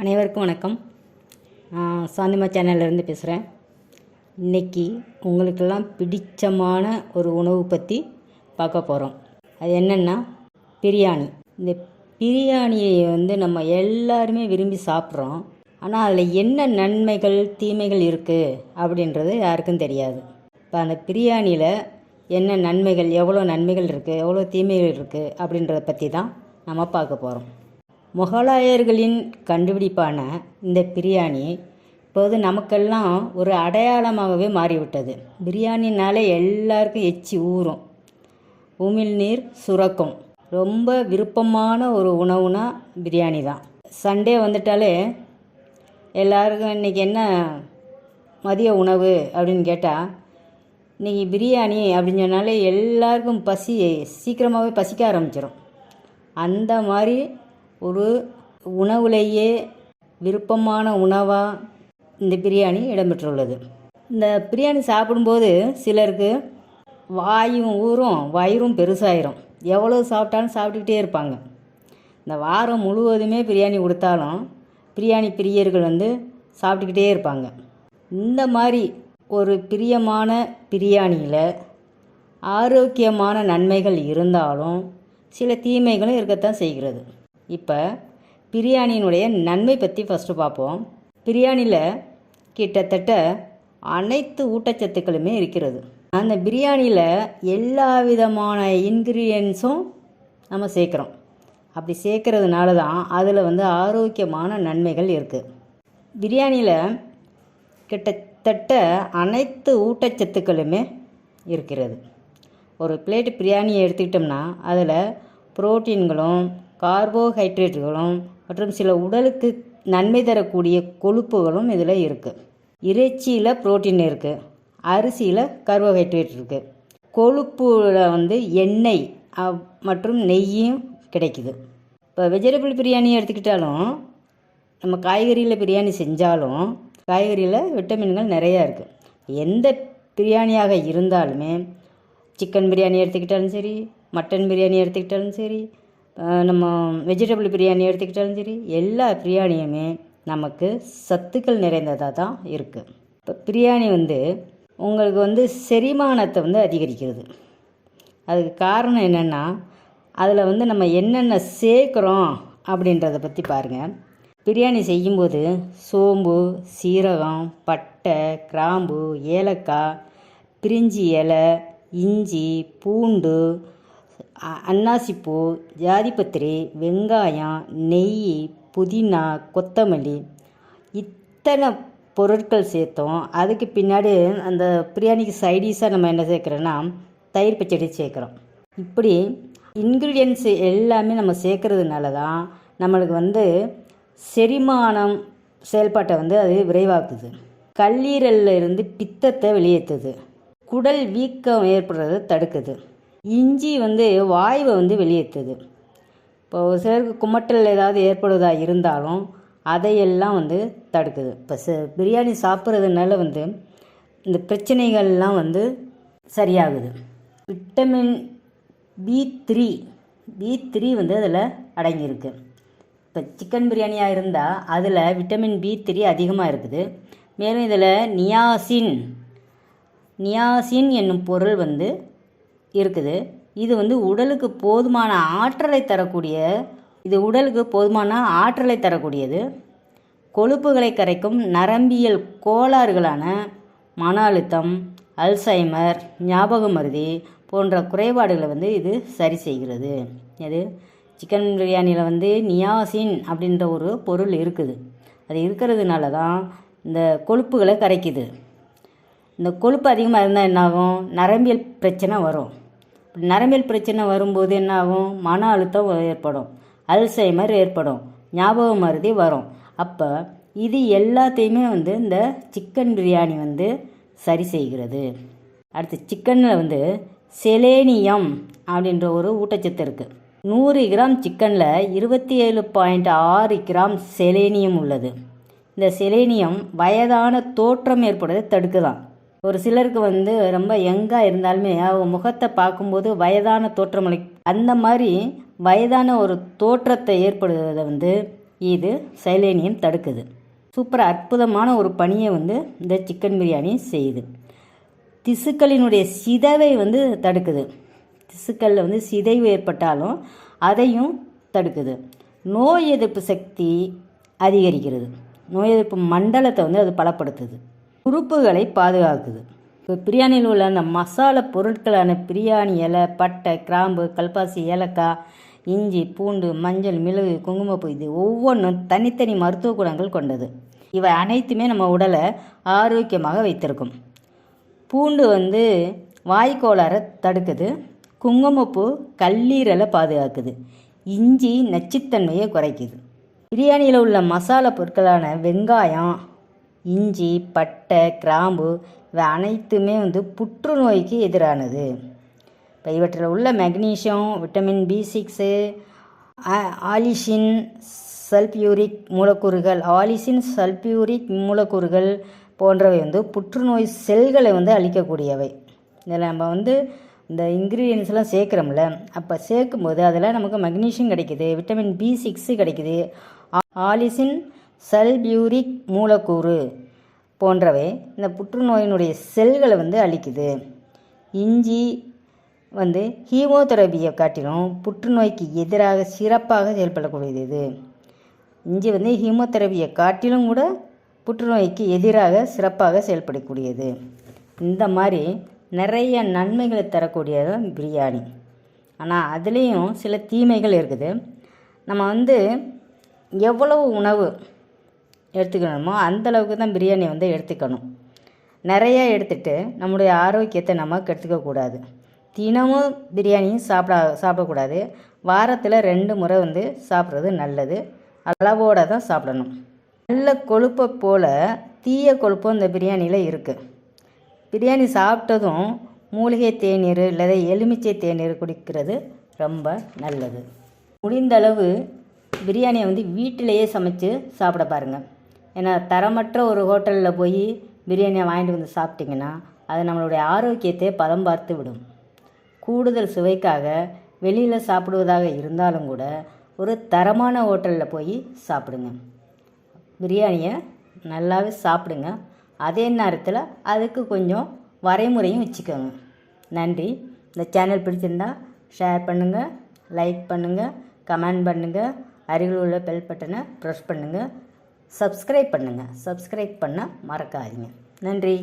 அனைவருக்கும் வணக்கம். சாந்திமா சேனல்லேருந்து பேசுகிறேன். இன்றைக்கி உங்களுக்கெல்லாம் பிடிச்சமான ஒரு உணவு பற்றி பார்க்க போகிறோம். அது என்னென்னா பிரியாணி. இந்த பிரியாணியை நம்ம எல்லாருமே விரும்பி சாப்பிட்றோம். ஆனால் அதில் என்ன நன்மைகள் தீமைகள் இருக்குது அப்படின்றது யாருக்கும் தெரியாது. இப்போ அந்த பிரியாணியில் என்ன நன்மைகள், எவ்வளோ நன்மைகள் இருக்குது, எவ்வளோ தீமைகள் இருக்குது அப்படின்றத பற்றி தான் நம்ம பார்க்க போகிறோம். முகலாயர்களின் கண்டுபிடிப்பான இந்த பிரியாணி இப்போது நமக்கெல்லாம் ஒரு அடையாளமாகவே மாறிவிட்டது. பிரியாணினாலே எல்லாருக்கும் எச்சி ஊறும், உமிழ்நீர் சுரக்கும். ரொம்ப விருப்பமான ஒரு உணவுனா பிரியாணி தான். சண்டே வந்துட்டாலே எல்லாருக்கும் இன்றைக்கி என்ன மதிய உணவு அப்படின்னு கேட்டால் இன்றைக்கி பிரியாணி அப்படின்னு சொன்னாலே எல்லாருக்கும் பசி சீக்கிரமாகவே பசிக்க ஆரம்பிச்சிடும். அந்த மாதிரி ஒரு உணவுலேயே விருப்பமான உணவாக இந்த பிரியாணி இடம்பெற்றுள்ளது. இந்த பிரியாணி சாப்பிடும்போது சிலருக்கு வாயும் ஊறும், வயிறும் பெருசாயிரும். எவ்வளோ சாப்பிட்டாலும் சாப்பிட்டுக்கிட்டே இருப்பாங்க. இந்த வாரம் முழுவதுமே பிரியாணி கொடுத்தாலும் பிரியாணி பிரியர்கள் சாப்பிட்டுக்கிட்டே இருப்பாங்க. இந்த மாதிரி ஒரு பிரியமான பிரியாணியில் ஆரோக்கியமான நன்மைகள் இருந்தாலும் சில தீமைகளும் இருக்கத்தான் செய்கிறது. இப்போ பிரியாணியினுடைய நன்மை பற்றி ஃபஸ்ட்டு பார்ப்போம். பிரியாணியில் கிட்டத்தட்ட அனைத்து ஊட்டச்சத்துக்களுமே இருக்கிறது. அந்த பிரியாணியில் எல்லா விதமான இன்க்ரீடியன்ஸும் நம்ம சேர்க்குறோம். அப்படி சேர்க்கறதுனால தான் அதில் ஆரோக்கியமான நன்மைகள் இருக்குது. பிரியாணியில் கிட்டத்தட்ட அனைத்து ஊட்டச்சத்துக்களுமே இருக்கிறது. ஒரு பிளேட் பிரியாணியை எடுத்துக்கிட்டோம்னா அதில் புரோட்டீன்களும் கார்போஹைட்ரேட்டுகளும் மற்றும் சில உடலுக்கு நன்மை தரக்கூடிய கொழுப்புகளும் இதில் இருக்குது. இறைச்சியில் புரோட்டீன் இருக்குது, அரிசியில் கார்போஹைட்ரேட் இருக்குது, கொழுப்பில் எண்ணெய் மற்றும் நெய்யும் கிடைக்குது. இப்போ வெஜிடபிள் பிரியாணி எடுத்துக்கிட்டாலும் நம்ம காய்கறியில் பிரியாணி செஞ்சாலும் காய்கறியில் விட்டமின்கள் நிறையா இருக்குது. எந்த பிரியாணியாக இருந்தாலுமே சிக்கன் பிரியாணி எடுத்துக்கிட்டாலும் சரி, மட்டன் பிரியாணி எடுத்துக்கிட்டாலும் சரி, நம்ம வெஜிடபிள் பிரியாணி எடுத்துக்கிட்டாலும் சரி, எல்லா பிரியாணியுமே நமக்கு சத்துக்கள் நிறைந்ததாக தான் இருக்குது. இப்போ பிரியாணி உங்களுக்கு செரிமானத்தை அதிகரிக்கிறது. அதுக்கு காரணம் என்னென்னா அதில் நம்ம என்னென்ன சேர்க்குறோம் அப்படின்றத பற்றி பாருங்கள். பிரியாணி செய்யும்போது சோம்பு, சீரகம், பட்டை, கிராம்பு, ஏலக்காய், பிரிஞ்சி இலை, இஞ்சி, பூண்டு, அன்னாசிப்பூ, ஜாதிபத்திரி, வெங்காயம், நெய், புதினா, கொத்தமல்லி இத்தனை பொருட்கள் சேர்த்தோம். அதுக்கு பின்னாடி அந்த பிரியாணிக்கு சைடிஷாக நம்ம என்ன சேர்க்குறோன்னா தயிர் பச்சடி சேர்க்குறோம். இப்படி இன்க்ரீடியன்ட்ஸ் எல்லாமே நம்ம சேர்க்கறதுனால தான் நம்மளுக்கு செரிமானம் செயல்பாட்டை அது விரைவாக்குது. கல்லீரலில் இருந்து பித்தத்தை வெளியேற்றுது. குடல் வீக்கம் ஏற்படுறதை தடுக்குது. இஞ்சி வாயுவை வெளியேற்றுது. இப்போ ஒரு சிலருக்கு குமட்டல் ஏதாவது ஏற்படுவதாக இருந்தாலும் அதையெல்லாம் தடுக்குது. இப்போ பிரியாணி சாப்பிட்றதுனால இந்த பிரச்சனைகள்லாம் சரியாகுது. விட்டமின் பி3 அதில் அடங்கியிருக்கு. இப்போ சிக்கன் பிரியாணியாக இருந்தால் அதில் விட்டமின் பி3 அதிகமாக இருக்குது. மேலும் இதில் நியாசின் என்னும் பொருள் இருக்குது. இது உடலுக்கு போதுமான ஆற்றலை தரக்கூடியது. கொழுப்புகளை கரைக்கும் நரம்பியல் கோளாறுகளான மன அழுத்தம், அல்சைமர், ஞாபக மறதி போன்ற குறைபாடுகளை இது சரி செய்கிறது. இது சிக்கன் பிரியாணியில் நியாசின் அப்படின்ற ஒரு பொருள் இருக்குது. அது இருக்கிறதுனால தான் இந்த கொழுப்புகளை கரைக்குது. இந்த கொழுப்பு அதிகமாக இருந்தால் என்னாகும்? நரம்பியல் பிரச்சனை வரும். நரம்பியல் பிரச்சனை வரும்போது என்னாகும்? மன அழுத்தம் ஏற்படும், அல்சைமர் ஏற்படும், ஞாபக மறதி வரும். அப்போ இது எல்லாத்தையுமே இந்த சிக்கன் பிரியாணி சரி செய்கிறது. அடுத்து சிக்கனில் செலேனியம் அப்படின்ற ஒரு ஊட்டச்சத்து இருக்குது. 100 கிராம் சிக்கனில் 27.6 கிராம் செலேனியம் உள்ளது. இந்த செலேனியம் வயதான தோற்றம் ஏற்படுவதை தடுக்குதான். ஒரு சிலருக்கு ரொம்ப யங்காக இருந்தாலுமே அவங்க முகத்தை பார்க்கும்போது வயதான தோற்றம் அந்த மாதிரி வயதான ஒரு தோற்றத்தை ஏற்படுவதை இது செலேனியம் தடுக்குது. சூப்பர் அற்புதமான ஒரு பணியை வந்து இந்த சிக்கன் பிரியாணி செய்யுது. திசுக்களினுடைய சிதைவை வந்து தடுக்குது. திசுக்களில் வந்து சிதைவு ஏற்பட்டாலும் அதையும் தடுக்குது. நோய் எதிர்ப்பு சக்தி அதிகரிக்கிறது. நோய் எதிர்ப்பு மண்டலத்தை வந்து அது பலப்படுத்துது. உறுப்புகளை பாதுகாக்குது. இப்போ பிரியாணியில் உள்ள அந்த மசாலா பொருட்களான பிரியாணி இலை, பட்டை, கிராம்பு, கல்பாசி, ஏலக்காய், இஞ்சி, பூண்டு, மஞ்சள், மிளகு, குங்குமப்பூ இது ஒவ்வொன்றும் தனித்தனி மருத்துவ குணங்கள் கொண்டது. இவை அனைத்துமே நம்ம உடலை ஆரோக்கியமாக வைத்திருக்கும். பூண்டு வந்து வாய்க்கோளாறை தடுக்குது. குங்குமப்பூ கல்லீரலை பாதுகாக்குது. இஞ்சி நச்சுத்தன்மையை குறைக்குது. பிரியாணியில் உள்ள மசாலா பொருட்களான வெங்காயம், இஞ்சி, பட்டை, கிராம்பு இவை அனைத்துமே வந்து புற்றுநோய்க்கு எதிரானது. இப்போ இவற்றில் உள்ள magnesium, vitamin B6, allicin sulphuric மூலக்கூறுகள் போன்றவை வந்து புற்றுநோய் செல்களை வந்து அழிக்கக்கூடியவை. இதில் நம்ம வந்து இந்த இன்க்ரீடியன்ஸ்லாம் சேர்க்குறோம்ல, அப்போ சேர்க்கும்போது அதில் நமக்கு மெக்னீஷியம் கிடைக்குது, விட்டமின் B6 கிடைக்குது, ஆலிசின் சல்பியூரிக் மூலக்கூறு போன்றவை இந்த புற்றுநோயினுடைய செல்களை வந்து அழிக்குது. இஞ்சி வந்து ஹீமோதெரபியை காட்டிலும் புற்றுநோய்க்கு எதிராக சிறப்பாக செயல்படக்கூடியது. இஞ்சி வந்து ஹீமோதெரபியை காட்டிலும் கூட புற்றுநோய்க்கு எதிராக சிறப்பாக செயல்படக்கூடியது. இந்த மாதிரி நிறைய நன்மைகளை தரக்கூடியது பிரியாணி. ஆனால் அதுலேயும் சில தீமைகள் இருக்குது. நம்ம வந்து எவ்வளவு உணவு எடுத்துக்கணுமோ அந்தளவுக்கு தான் பிரியாணி வந்து எடுத்துக்கணும். நிறையா எடுத்துகிட்டு நம்முடைய ஆரோக்கியத்தை நம்ம கெடுத்துக்கக்கூடாது. தினமும் பிரியாணியும் சாப்பிடக்கூடாது. வாரத்தில் 2 முறை வந்து சாப்பிட்றது நல்லது. அளவோடு தான் சாப்பிடணும். நல்ல கொழுப்பை போல் தீய கொழுப்பும் இந்த பிரியாணியில் இருக்குது. பிரியாணி சாப்பிட்டதும் மூலிகை தேநீர் இல்லை எலுமிச்சை தேநீர் குடிக்கிறது ரொம்ப நல்லது. முடிந்தளவு பிரியாணியை வந்து வீட்டிலையே சமைச்சு சாப்பிட பாருங்கள். ஏன்னா தரமற்ற ஒரு ஹோட்டலில் போய் பிரியாணியை வாங்கிட்டு வந்து சாப்பிட்டிங்கன்னா அது நம்மளுடைய ஆரோக்கியத்தை பதம் பார்த்து விடும். கூடுதல் சுவைக்காக வெளியில் சாப்பிடுவதாக இருந்தாலும் கூட ஒரு தரமான ஹோட்டலில் போய் சாப்பிடுங்க. பிரியாணியை நல்லாவே சாப்பிடுங்க. அதே நேரத்தில் அதுக்கு கொஞ்சம் வரைமுறையும் வச்சுக்கோங்க. நன்றி. இந்த சேனல் பிடிச்சிருந்தா ஷேர் பண்ணுங்கள், லைக் பண்ணுங்கள், கமெண்ட் பண்ணுங்கள், அருகில் உள்ள பெல் பட்டனை ப்ரெஸ் பண்ணுங்கள், சப்ஸ்கிரைப் பண்ணுங்கள். சப்ஸ்கிரைப் பண்ண மறக்காதீங்க. நன்றி.